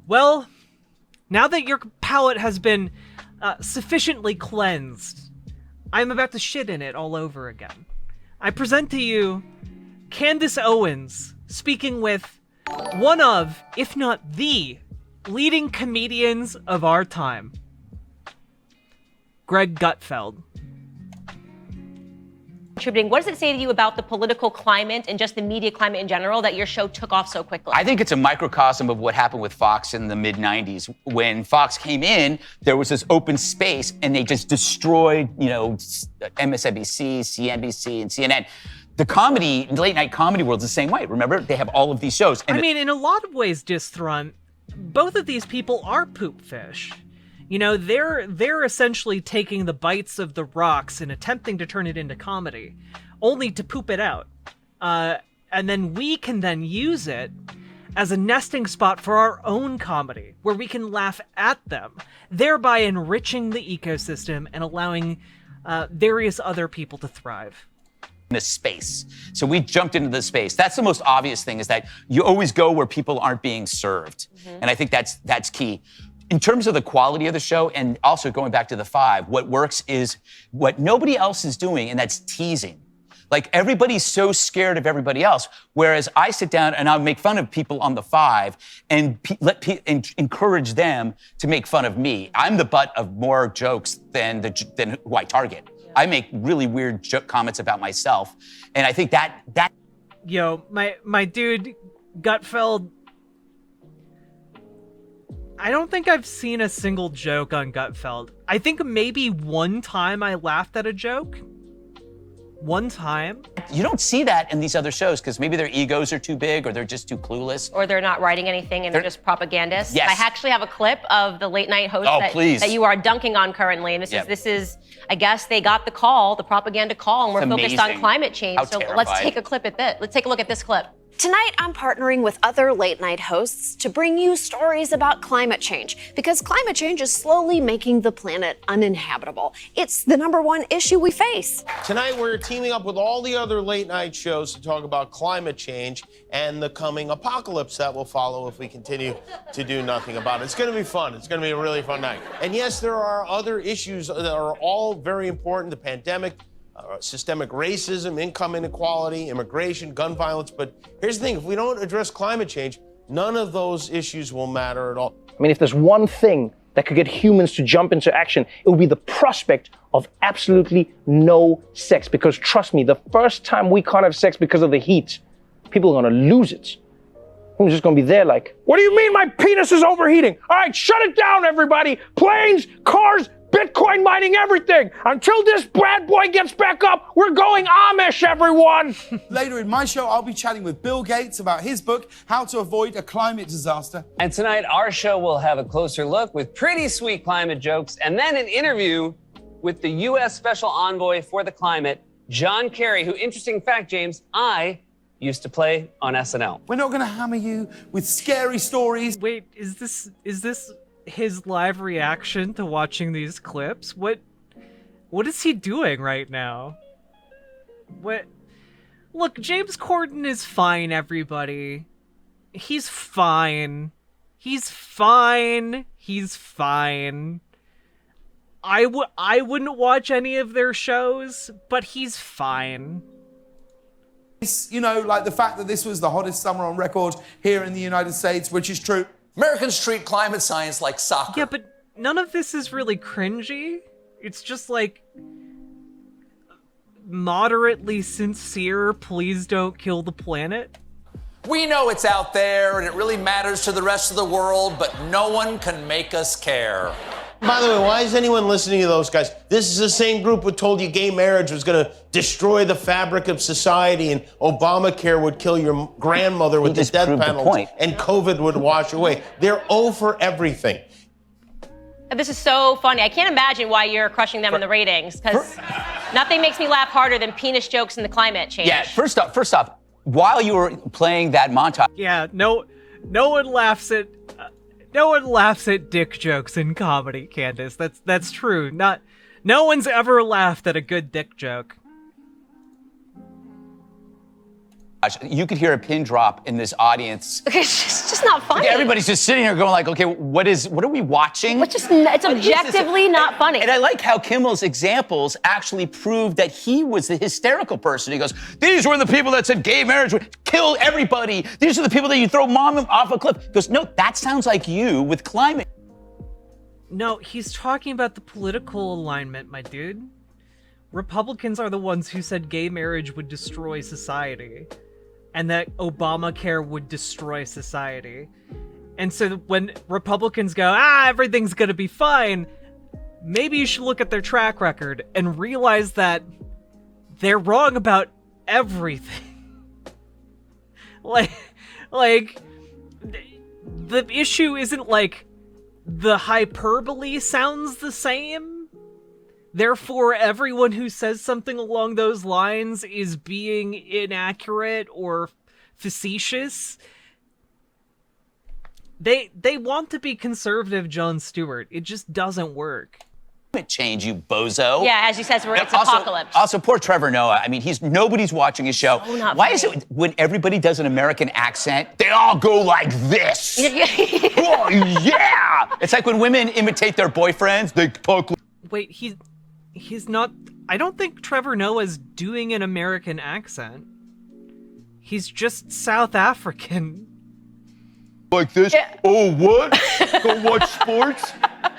Well, now that your palate has been sufficiently cleansed, I'm about to shit in it all over again. I present to you Candace Owens speaking with one of, if not the, leading comedians of our time, Greg Gutfeld. Contributing. What does it say to you about the political climate and just the media climate in general that your show took off so quickly? I think it's a microcosm of what happened with Fox in the mid-90s. When Fox came in, there was this open space and they just destroyed, MSNBC, CNBC, and CNN. The late night comedy world's the same way. Remember, they have all of these shows. And in a lot of ways, Disthrun, both of these people are poop fish. They're essentially taking the bites of the rocks and attempting to turn it into comedy, only to poop it out. And then we can then use it as a nesting spot for our own comedy, where we can laugh at them, thereby enriching the ecosystem and allowing various other people to thrive. This space. So we jumped into the space. That's the most obvious thing, is that you always go where people aren't being served. Mm-hmm. And I think that's key. In terms of the quality of the show, and also going back to the five, what works is what nobody else is doing, and that's teasing. Like, everybody's so scared of everybody else, whereas I sit down and I'll make fun of people on the five and encourage them to make fun of me. I'm the butt of more jokes than who I target. I make really weird comments about myself, and I think that. Yo, my dude, Gutfeld. I don't think I've seen a single joke on Gutfeld. I think maybe one time I laughed at a joke. One time. You don't see that in these other shows because maybe their egos are too big or they're just too clueless. Or they're not writing anything and they're just propagandists. Yes. I actually have a clip of the late night host that you are dunking on currently. And this is, I guess they got the call, the propaganda call, and we're focused on climate change. So let's take a clip at this. Let's take a look at this clip. Tonight, I'm partnering with other late-night hosts to bring you stories about climate change, because climate change is slowly making the planet uninhabitable. It's the #1 issue we face. Tonight, we're teaming up with all the other late-night shows to talk about climate change and the coming apocalypse that will follow if we continue to do nothing about it. It's going to be fun. It's going to be a really fun night. And yes, there are other issues that are all very important: the pandemic, systemic racism, income inequality, immigration, gun violence. But here's the thing, if we don't address climate change, none of those issues will matter at all. I mean, if there's one thing that could get humans to jump into action, it would be the prospect of absolutely no sex. Because trust me, the first time we can't have sex because of the heat, people are gonna lose it. I'm just gonna be there like, what do you mean my penis is overheating? All right, shut it down, everybody. Planes, cars, Bitcoin mining, everything. Until this bad boy gets back up, we're going Amish, everyone. Later in my show, I'll be chatting with Bill Gates about his book, How to Avoid a Climate Disaster. And tonight, our show will have a closer look with pretty sweet climate jokes, and then an interview with the U.S. Special Envoy for the Climate, John Kerry, who, interesting fact, James, I used to play on SNL. We're not going to hammer you with scary stories. Wait, is this his live reaction to watching these clips? What is he doing right now? What? Look, James Corden is fine, everybody. He's fine. He's fine. He's fine. I wouldn't watch any of their shows, but he's fine. Like the fact that this was the hottest summer on record here in the United States, which is true. Americans treat climate science like soccer. Yeah, but none of this is really cringy. It's just like moderately sincere, please don't kill the planet. We know it's out there and it really matters to the rest of the world, but no one can make us care. By the way, why is anyone listening to those guys? This is the same group who told you gay marriage was going to destroy the fabric of society and Obamacare would kill your grandmother with the death penalty and COVID would wash away. They're O for everything. This is so funny. I can't imagine why you're crushing them in the ratings, because nothing makes me laugh harder than penis jokes and the climate change. Yeah, first off, while you were playing that montage. Yeah, no one laughs at dick jokes in comedy, Candace. That's true. No one's ever laughed at a good dick joke. You could hear a pin drop in this audience. Okay, it's just not funny. Everybody's just sitting here going like, okay, what are we watching? It's objectively not funny. And I like how Kimmel's examples actually prove that he was the hysterical person. He goes, these were the people that said gay marriage would kill everybody. These are the people that you throw mom off a cliff. He goes, no, that sounds like you with climate. No, he's talking about the political alignment, my dude. Republicans are the ones who said gay marriage would destroy society. And that Obamacare would destroy society. And so when Republicans go, everything's gonna be fine, maybe you should look at their track record and realize that they're wrong about everything. like, the issue isn't like the hyperbole sounds the same. Therefore, everyone who says something along those lines is being inaccurate or facetious. They want to be conservative Jon Stewart. It just doesn't work. Change, you bozo. Yeah, as you said, it's apocalypse. Also, poor Trevor Noah. I mean, nobody's watching his show. So not Why funny. is it when everybody does an American accent, they all go like this? Oh, yeah! It's like when women imitate their boyfriends, they talk. Wait, he's not... I don't think Trevor Noah's doing an American accent. He's just South African. Like this? Yeah. Oh, what? Go watch sports?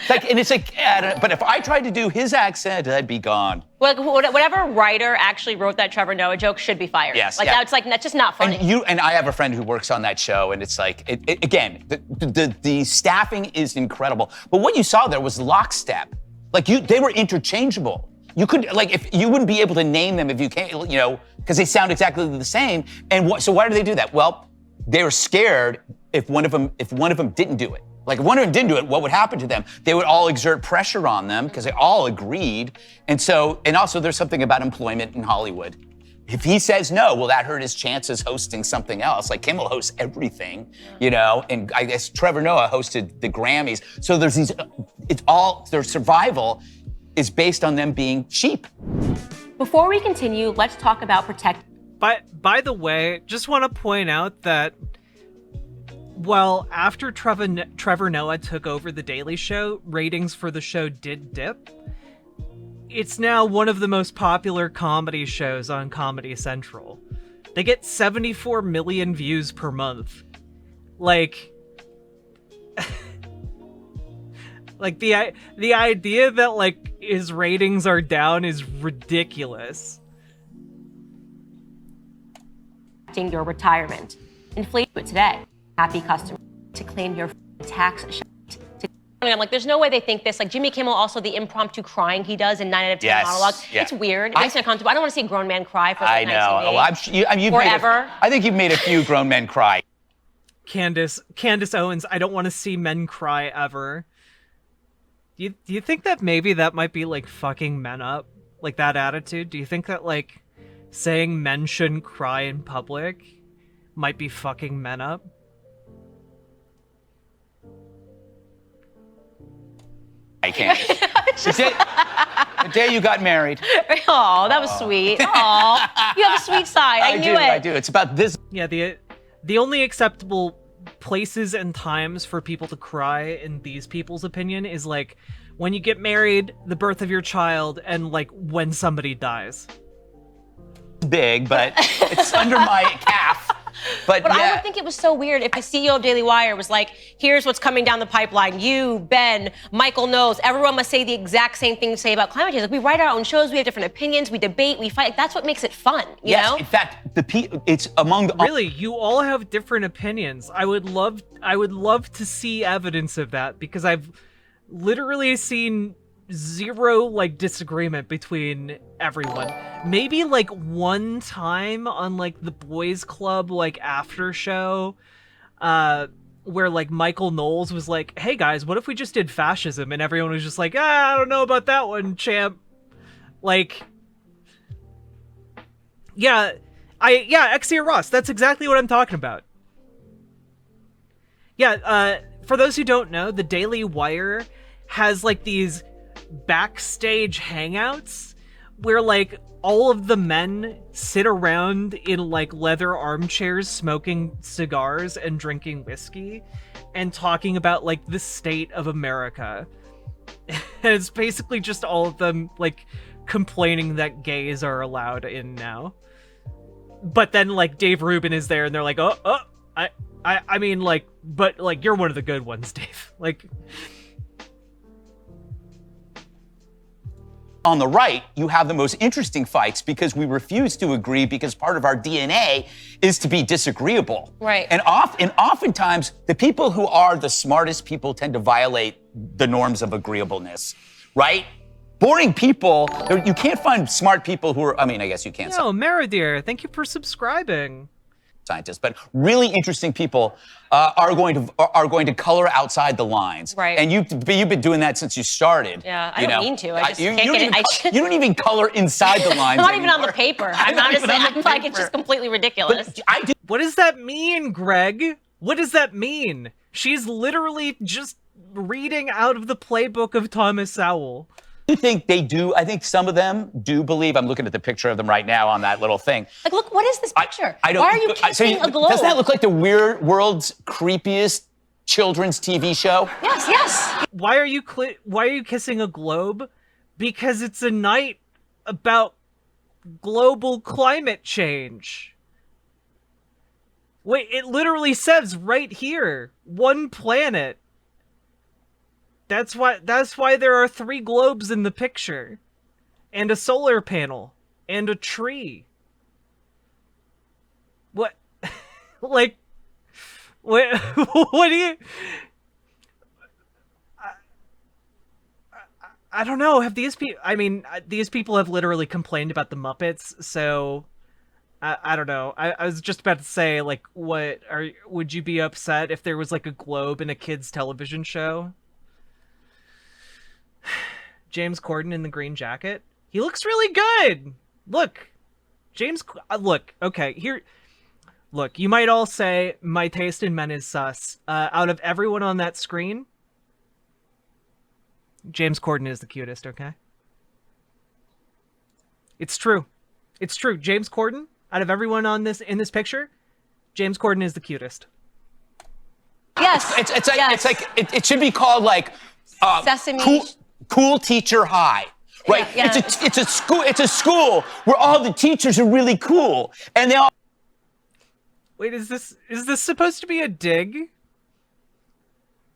It's like, but if I tried to do his accent, I'd be gone. Well, whatever writer actually wrote that Trevor Noah joke should be fired. Yes. That's just not funny. And I have a friend who works on that show, and it's like, again, the staffing is incredible. But what you saw there was lockstep. They were interchangeable. You could, if you wouldn't be able to name them if you can't, because they sound exactly the same. And so why do they do that? Well, they were scared if one of them didn't do it. If one of them didn't do it, what would happen to them? They would all exert pressure on them because they all agreed. And also there's something about employment in Hollywood. If he says no, will that hurt his chances hosting something else? Like Kimmel hosts everything, and I guess Trevor Noah hosted the Grammys. So there's their survival is based on them being cheap. Before we continue, let's talk about protect. By the way, just want to point out that after Trevor Noah took over The Daily Show, ratings for the show did dip. It's now one of the most popular comedy shows on Comedy Central. They get 74 million views per month. The idea that his ratings are down is ridiculous. Your retirement. Inflate it today. Happy customer to claim your tax. I'm like, there's no way they think this. Jimmy Kimmel, also the impromptu crying he does in 9 out of 10 monologues. Yeah. It's weird. It makes me uncomfortable. I don't want to see a grown man cry for I know. Forever. I think you've made a few grown men cry. Candace Owens, I don't want to see men cry ever. Do you think that maybe that might be fucking men up? That attitude? Do you think that saying men shouldn't cry in public might be fucking men up? I can't. The day you got married. Oh, that was sweet. Oh, you have a sweet side. I knew it. I do. It's about this. Yeah, the only acceptable places and times for people to cry, in these people's opinion, is when you get married, the birth of your child, and when somebody dies. Big, but it's under my calf. But yeah. I would think it was so weird if the CEO of Daily Wire was like, here's what's coming down the pipeline. You, Ben, Michael knows. Everyone must say the exact same thing to say about climate change. We write our own shows. We have different opinions. We debate. We fight. That's what makes it fun, you know? In fact, it's among the... Really, you all have different opinions. I would love to see evidence of that, because I've literally seen zero disagreement between everyone. Maybe one time on the boys club after show where Michael Knowles was like, hey guys, what if we just did fascism? And everyone was just like, I don't know about that one, champ. Exia Ross, that's exactly what I'm talking about. For those who don't know, the Daily Wire has these backstage hangouts where like all of the men sit around in like leather armchairs smoking cigars and drinking whiskey and talking about like the state of America. And it's basically just all of them like complaining that gays are allowed in now. But then like Dave Rubin is there and they're like, I mean like, but like you're one of the good ones, Dave. Like, on the right, you have the most interesting fights because we refuse to agree because part of our DNA is to be disagreeable. Right. And oftentimes, the people who are the smartest people tend to violate the norms of agreeableness, right? Boring people, you can't find smart people who are, I mean, I guess you can't. Yo, Meridir, thank you for subscribing. Scientists, but really interesting people are going to color outside the lines. Right. And you've been doing that since you started. Yeah, I don't mean to. I just can't you get it. You don't even color inside the lines. I'm not even on anymore. the paper. I'm honestly, I'm like, it's just completely ridiculous. But I do. What does that mean, Greg? What does that mean? She's literally just reading out of the playbook of Thomas Sowell. I think they do. I think some of them do believe. I'm looking at the picture of them right now on that little thing. Like, look, what is this picture? I don't, Why are you kissing a globe? Doesn't that look like the world's creepiest children's TV show? Yes, yes. Why are you kissing a globe? Because it's a night about global climate change. Wait, it literally says right here, one planet. That's why there are 3 globes in the picture. And a solar panel. And a tree. What? Like, what do you... I don't know. Have these people... I mean, these people have literally complained about the Muppets, so... I don't know. I was just about to say, like, would you be upset if there was, like, a globe in a kid's television show? James Corden in the green jacket. He looks really good. Look, look, okay, here. Look, you might all say my taste in men is sus. Out of everyone on that screen, James Corden is the cutest, okay? It's true. It's true. James Corden, out of everyone in this picture, James Corden is the cutest. Yes. It should be called like Sesame. Cool teacher high, right? Yeah. It's a school where all the teachers are really cool, and they all. Wait, is this supposed to be a dig?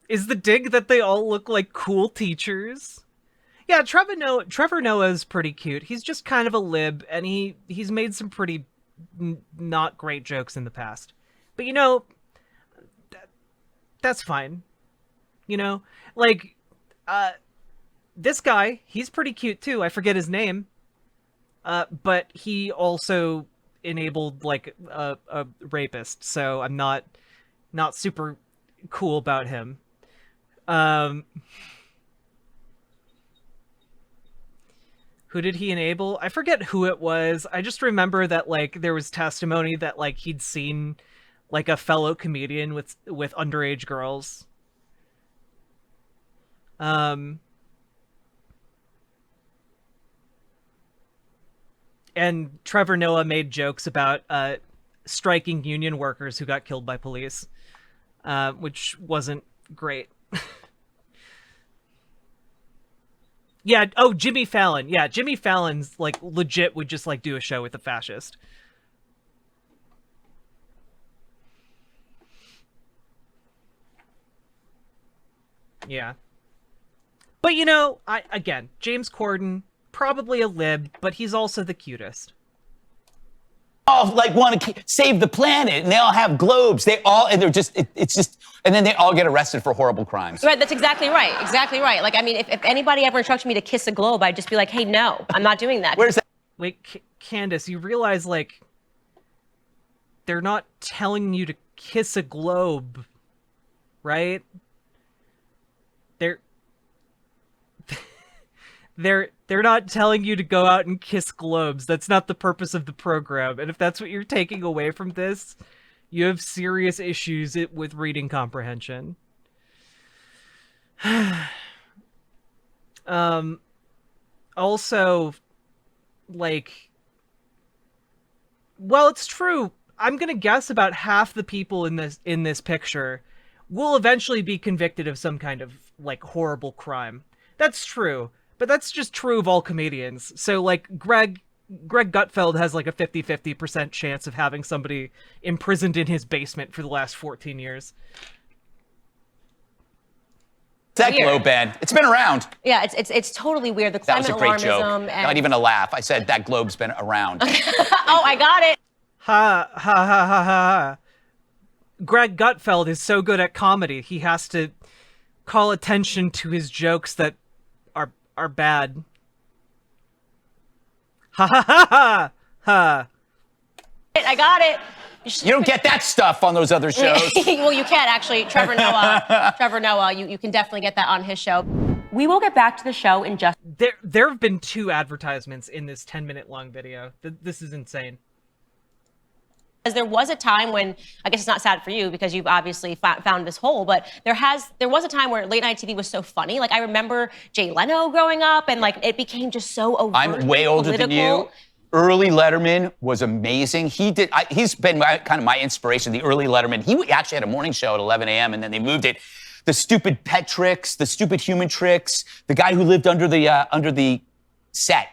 Is the dig that they all look like cool teachers? Yeah, Trevor Noah is pretty cute. He's just kind of a lib, and he's made some pretty not great jokes in the past. But you know, that's fine. You know, like, this guy, he's pretty cute too. I forget his name. But he also enabled like a rapist, so I'm not super cool about him. Who did he enable? I forget who it was. I just remember that like there was testimony that like he'd seen like a fellow comedian with underage girls. And Trevor Noah made jokes about striking union workers who got killed by police, which wasn't great. Yeah, oh, Jimmy Fallon. Yeah, Jimmy Fallon's, like, legit would just, like, do a show with a fascist. Yeah. But, you know, again, James Corden, probably a lib, but he's also the cutest. All like want to save the planet, and they all have globes. And they're just, it's just, and then they all get arrested for horrible crimes. Right, that's exactly right. Exactly right. Like, I mean, if anybody ever instructed me to kiss a globe, I'd just be like, hey, no, I'm not doing that. Where's that? Wait, Candace, you realize, like, they're not telling you to kiss a globe, right? They're not telling you to go out and kiss globes. That's not the purpose of the program. And if that's what you're taking away from this, you have serious issues with reading comprehension. Also, like, well, it's true. I'm gonna guess about half the people in this picture will eventually be convicted of some kind of, like, horrible crime. That's true, but that's just true of all comedians. So, like, Greg Gutfeld has, like, a 50-50% chance of having somebody imprisoned in his basement for the last 14 years. That globe, Ben. It's been around. Yeah, it's totally weird. The That climate was a great joke. alarmism and Not even a laugh. I said that globe's been around. oh, I got it. Ha ha ha ha ha. Greg Gutfeld is so good at comedy, he has to call attention to his jokes that are bad. Ha ha ha ha ha. I got it. You don't get that stuff on those other shows. Well, you can actually. Trevor Noah, you can definitely get that on his show. We will get back to the show in just... There have been 2 advertisements in this 10-minute long video. This is insane. Because there was a time when, I guess it's not sad for you because you've obviously found this hole, but there was a time where late night TV was so funny. Like, I remember Jay Leno growing up, and like it became just so overtly I'm way older political. than you. Early Letterman was amazing. He's been kind of my inspiration, the early Letterman. He actually had a morning show at 11 a.m. and then they moved it. The stupid pet tricks, the stupid human tricks, the guy who lived under the set.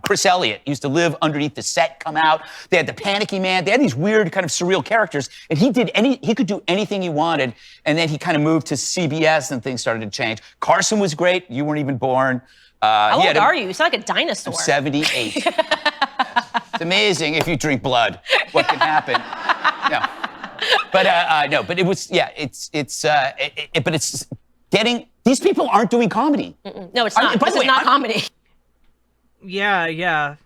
Chris Elliott used to live underneath the set, come out. They had the Panicky Man. They had these weird kind of surreal characters, and he could do anything he wanted. And then he kind of moved to CBS, and things started to change. Carson was great. You weren't even born. How old are you? You sound like a dinosaur. I'm 78. It's amazing if you drink blood, what can happen. No, but it was but it's getting. These people aren't doing comedy. No, it's not. This is not comedy. Yeah.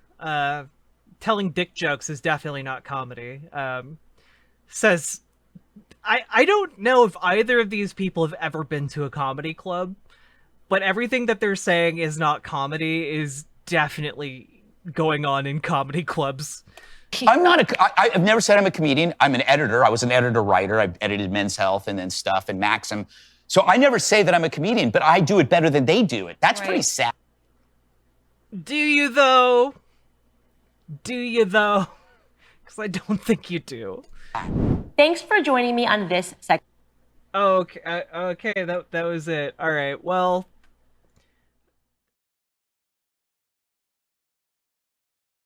Telling dick jokes is definitely not comedy. Says, I don't know if either of these people have ever been to a comedy club, but everything that they're saying is not comedy is definitely going on in comedy clubs. I've never said I'm a comedian. I'm an editor. I was an editor-writer. I've edited Men's Health and then stuff and Maxim. So I never say that I'm a comedian, but I do it better than they do it. That's pretty sad. Do you, though? Because I don't think you do. Thanks for joining me on this segment. Okay, that was it. All right, well,